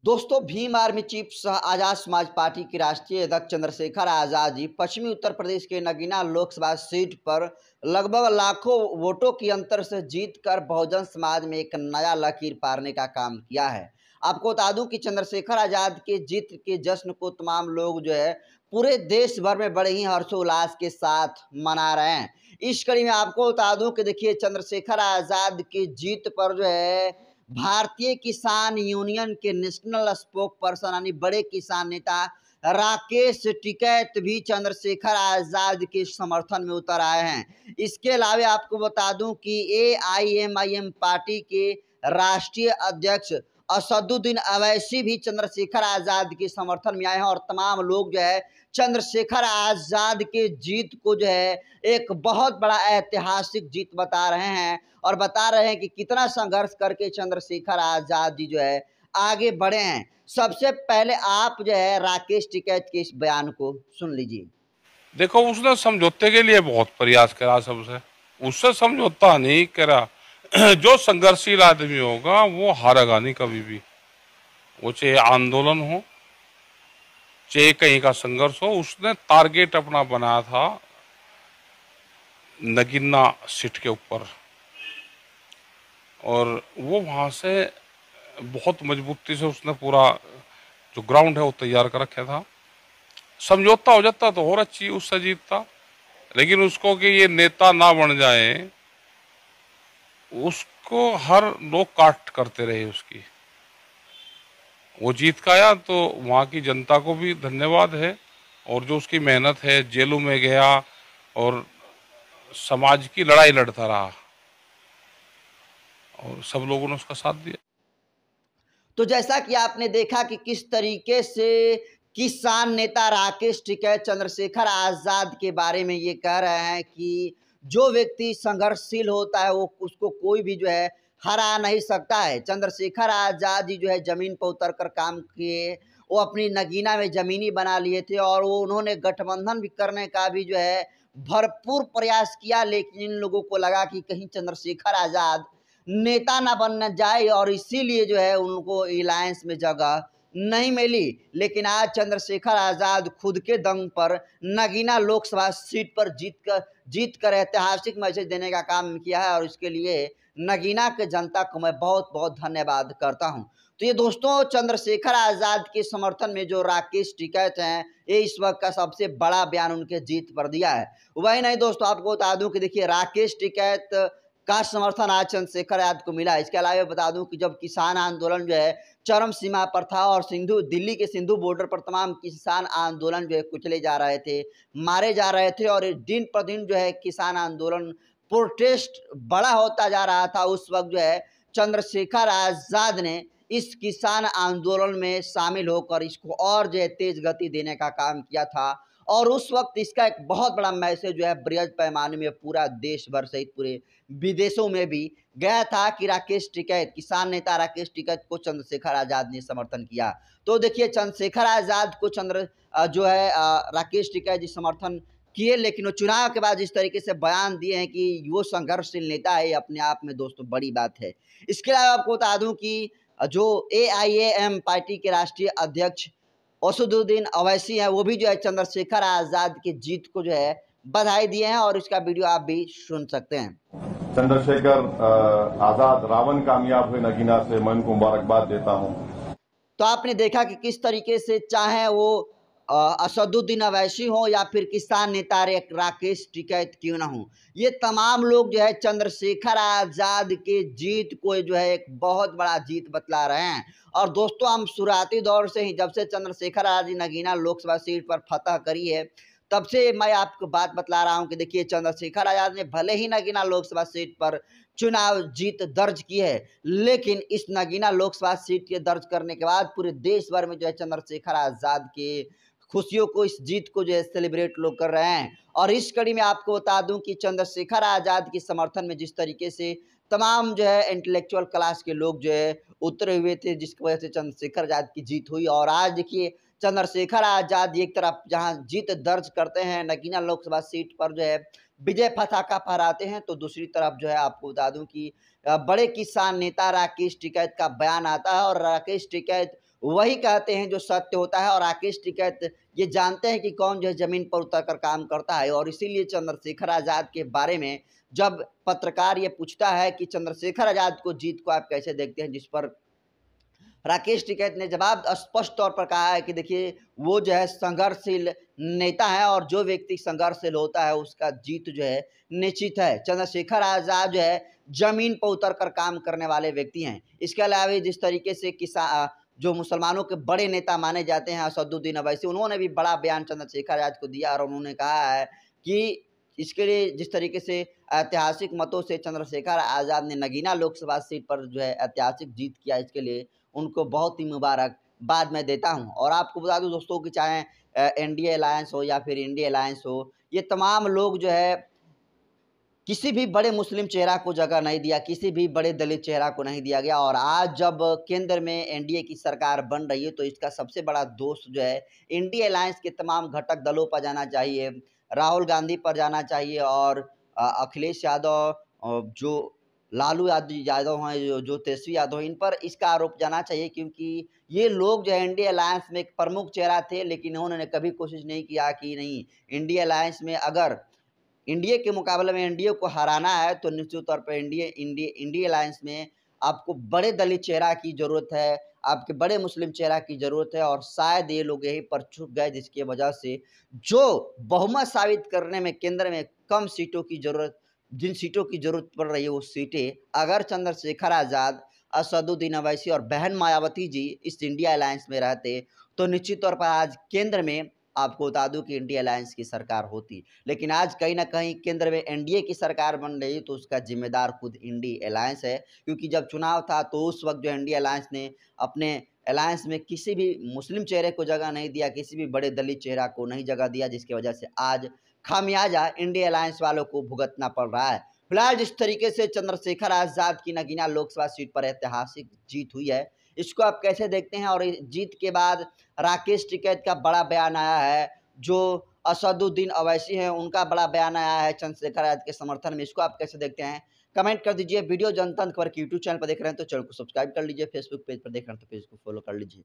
दोस्तों, Bhim army chief Azad Samaj party के राष्ट्रीय अध्यक्ष चंद्रशेखर आजाद जी पश्चिमी उत्तर प्रदेश के नगीना लोकसभा सीट पर लगभग लाखों वोटों की अंतर से जीतकर बहुजन समाज में एक नया लकीर पारने का काम किया है। आपको बता दूं कि चंद्रशेखर आजाद के जीत के जश्न को तमाम लोग पूरे देश भर में बड़े ही हर्षोल्लास के साथ मना रहे हैं। इस कड़ी में आपको बता दूं कि देखिए, चंद्रशेखर आजाद की जीत पर भारतीय किसान यूनियन के नेशनल स्पोक पर्सन यानी बड़े किसान नेता राकेश टिकैत भी चंद्रशेखर आजाद के समर्थन में उतर आए हैं। इसके अलावा आपको बता दूं कि AIMIM पार्टी के राष्ट्रीय अध्यक्ष असदुद्दीन अवैसी भी चंद्रशेखर आजाद के समर्थन में आए हैं और तमाम लोग चंद्रशेखर आजाद के जीत को एक बहुत बड़ा ऐतिहासिक जीत बता रहे हैं और बता रहे हैं कि कितना संघर्ष करके चंद्रशेखर आजाद जी आगे बढ़े हैं। सबसे पहले आप राकेश टिकैत के इस बयान को सुन लीजिए। देखो, उसने समझौते के लिए बहुत प्रयास करा, सबसे उससे समझौता नहीं करा। जो संघर्षशील आदमी होगा वो हारेगा नहीं कभी भी। वो चाहे आंदोलन हो, चाहे कहीं का संघर्ष हो। उसने टारगेट अपना बनाया था नगीना सीट के ऊपर, और वो वहां से बहुत मजबूती से उसने पूरा जो ग्राउंड है वो तैयार कर रखा था। समझौता हो जाता तो और अच्छी उससे जीतता, लेकिन उसको कि ये नेता ना बन जाए, उसको हर लोग काट करते रहे उसकी। वो जीत का आया तो वहाँ की जनता को भी धन्यवाद है, और जो उसकी मेहनत है, जेलों में गया और समाज की लड़ाई लड़ता रहा और सब लोगों ने उसका साथ दिया। तो जैसा कि आपने देखा कि किस तरीके से किसान नेता राकेश टिकैत चंद्रशेखर आजाद के बारे में ये कह रहे हैं कि जो व्यक्ति संघर्षशील होता है वो उसको कोई भी हरा नहीं सकता है। चंद्रशेखर आजाद जी जमीन पर उतर कर काम किए, वो अपनी नगीना में जमीनी बना लिए थे और वो उन्होंने गठबंधन भी करने का भी भरपूर प्रयास किया, लेकिन इन लोगों को लगा कि कहीं चंद्रशेखर आजाद नेता ना बनना जाए और इसीलिए उनको अलायंस में जगह नहीं मिली। लेकिन आज चंद्रशेखर आजाद खुद के दम पर नगीना लोकसभा सीट पर जीत कर ऐतिहासिक मैसेज देने का काम किया है और इसके लिए नगीना के जनता को मैं बहुत बहुत धन्यवाद करता हूं। तो ये दोस्तों, चंद्रशेखर आजाद के समर्थन में जो राकेश टिकैत हैं, ये इस वक्त का सबसे बड़ा बयान उनके जीत पर दिया है। वही नहीं दोस्तों, आपको बता दूं कि देखिए, राकेश टिकैत का समर्थन आज चंद्रशेखर आजाद को मिला। इसके अलावा बता दूं कि जब किसान आंदोलन चरम सीमा पर था और दिल्ली के सिंधु बॉर्डर पर तमाम किसान आंदोलन कुचले जा रहे थे, मारे जा रहे थे और दिन पर दिन किसान आंदोलन प्रोटेस्ट बड़ा होता जा रहा था, उस वक्त चंद्रशेखर आजाद ने इस किसान आंदोलन में शामिल होकर इसको और तेज गति देने का काम किया था। और उस वक्त इसका एक बहुत बड़ा मैसेज बृहद पैमाने में पूरा देश भर सहित पूरे विदेशों में भी गया था कि राकेश टिकैत, किसान नेता राकेश टिकैत को चंद्रशेखर आजाद ने समर्थन किया। तो देखिए, चंद्रशेखर आजाद को राकेश टिकैत जी समर्थन किए, लेकिन वो चुनाव के बाद जिस तरीके से बयान दिए हैं कि वो संघर्षशील नेता है, अपने आप में दोस्तों बड़ी बात है। इसके अलावा आपको बता दूं कि जो AIAM पार्टी के राष्ट्रीय अध्यक्ष असदुद्दीन अवैसी है, वो भी चंद्रशेखर आजाद की जीत को बधाई दिए हैं और इसका वीडियो आप भी सुन सकते हैं। चंद्रशेखर आजाद रावण कामयाब हुए नगीना से, मैं उनको मुबारकबाद देता हूं। तो आपने देखा कि किस तरीके से चाहे वो असदुद्दीन अवैसी हो या फिर किसान नेता राकेश टिकैत क्यों ना हो, ये तमाम लोग चंद्रशेखर आजाद के जीत को एक बहुत बड़ा जीत बतला रहे हैं। और दोस्तों, हम शुरुआती दौर से ही, जब से चंद्रशेखर आजाद नगीना लोकसभा सीट पर फतह करी है, तब से मैं आपको बात बतला रहा हूं कि देखिए, चंद्रशेखर आजाद ने भले ही नगीना लोकसभा सीट पर चुनाव जीत दर्ज की है, लेकिन इस नगीना लोकसभा सीट के दर्ज करने के बाद पूरे देश भर में चंद्रशेखर आजाद के खुशियों को, इस जीत को सेलिब्रेट लोग कर रहे हैं। और इस कड़ी में आपको बता दूं कि चंद्रशेखर आजाद के समर्थन में जिस तरीके से तमाम इंटेलेक्चुअल क्लास के लोग उतरे हुए थे, जिसकी वजह से चंद्रशेखर आजाद की जीत हुई। और आज देखिए, चंद्रशेखर आजाद एक तरफ जहां जीत दर्ज करते हैं नगीना लोकसभा सीट पर विजय पताका फहराते हैं, तो दूसरी तरफ आपको बता दूं कि बड़े किसान नेता राकेश टिकैत का बयान आता है और राकेश टिकैत वही कहते हैं जो सत्य होता है। और राकेश टिकैत ये जानते हैं कि कौन जो है ज़मीन पर उतर कर काम करता है, और इसीलिए चंद्रशेखर आज़ाद के बारे में जब पत्रकार ये पूछता है कि चंद्रशेखर आज़ाद को जीत को आप कैसे देखते हैं, जिस पर राकेश टिकैत ने जवाब स्पष्ट तौर पर कहा है कि देखिए वो जो है संघर्षशील नेता है, और जो व्यक्ति संघर्षशील होता है उसका जीत जो है निश्चित है। चंद्रशेखर आज़ाद जो है जमीन पर उतर कर काम करने वाले व्यक्ति हैं। इसके अलावा जिस तरीके से जो मुसलमानों के बड़े नेता माने जाते हैं असदुद्दीन अवैसी, उन्होंने भी बड़ा बयान चंद्रशेखर आज़ाद को दिया, और उन्होंने कहा है कि इसके लिए जिस तरीके से ऐतिहासिक मतों से चंद्रशेखर आज़ाद ने नगीना लोकसभा सीट पर जो है ऐतिहासिक जीत किया, इसके लिए उनको बहुत ही मुबारकबाद मैं देता हूं। और आपको बता दूं दोस्तों कि चाहे एनडीए अलायंस हो या फिर इंडिया अलायंस हो, ये तमाम लोग जो है किसी भी बड़े मुस्लिम चेहरा को जगह नहीं दिया, किसी भी बड़े दलित चेहरा को नहीं दिया गया। और आज जब केंद्र में एनडीए की सरकार बन रही है, तो इसका सबसे बड़ा दोष जो है इंडिया अलायंस के तमाम घटक दलों पर जाना चाहिए, राहुल गांधी पर जाना चाहिए, और अखिलेश यादव, जो लालू यादव हैं, जो तेजस्वी यादव हैं, इन पर इसका आरोप जाना चाहिए, क्योंकि ये लोग जो है इंडिया अलायंस में एक प्रमुख चेहरा थे, लेकिन उन्होंने कभी कोशिश नहीं किया कि नहीं, इंडिया अलायंस में अगर इंडिया के मुकाबले में एनडीए को हराना है तो निश्चित तौर पर इंडिया अलायंस में आपको बड़े दलित चेहरा की ज़रूरत है, आपके बड़े मुस्लिम चेहरा की ज़रूरत है। और शायद ये लोग यहीं पर चूक गए, जिसकी वजह से जो बहुमत साबित करने में केंद्र में कम सीटों की ज़रूरत, जिन सीटों की ज़रूरत पड़ रही है, वो सीटें अगर चंद्रशेखर आज़ाद, असदुद्दीन अवैसी और बहन मायावती जी इस इंडिया अलायंस में रहते, तो निश्चित तौर पर आज केंद्र में आपको बता दूं कि इंडिया अलायंस की सरकार होती। लेकिन आज कहीं ना कहीं केंद्र में एनडीए की सरकार बन रही, तो उसका जिम्मेदार खुद इंडिया अलायंस है, क्योंकि जब चुनाव था तो उस वक्त जो इंडिया अलायंस ने अपने अलायंस में किसी भी मुस्लिम चेहरे को जगह नहीं दिया, किसी भी बड़े दलित चेहरा को नहीं जगह दिया, जिसकी वजह से आज खामियाजा इंडिया अलायंस वालों को भुगतना पड़ रहा है। फिलहाल जिस तरीके से चंद्रशेखर आज़ाद की नगीना लोकसभा सीट पर ऐतिहासिक जीत हुई है, इसको आप कैसे देखते हैं? और इस जीत के बाद राकेश टिकैत का बड़ा बयान आया है, जो असदुद्दीन अवैसी हैं उनका बड़ा बयान आया है चंद्रशेखर आज़ाद के समर्थन में, इसको आप कैसे देखते हैं? कमेंट कर दीजिए। वीडियो जनतंत्र खबर के यूट्यूब चैनल पर देख रहे हैं तो चैनल को सब्सक्राइब कर लीजिए, फेसबुक पेज पर देख रहे हैं तो पेज को फॉलो कर लीजिए।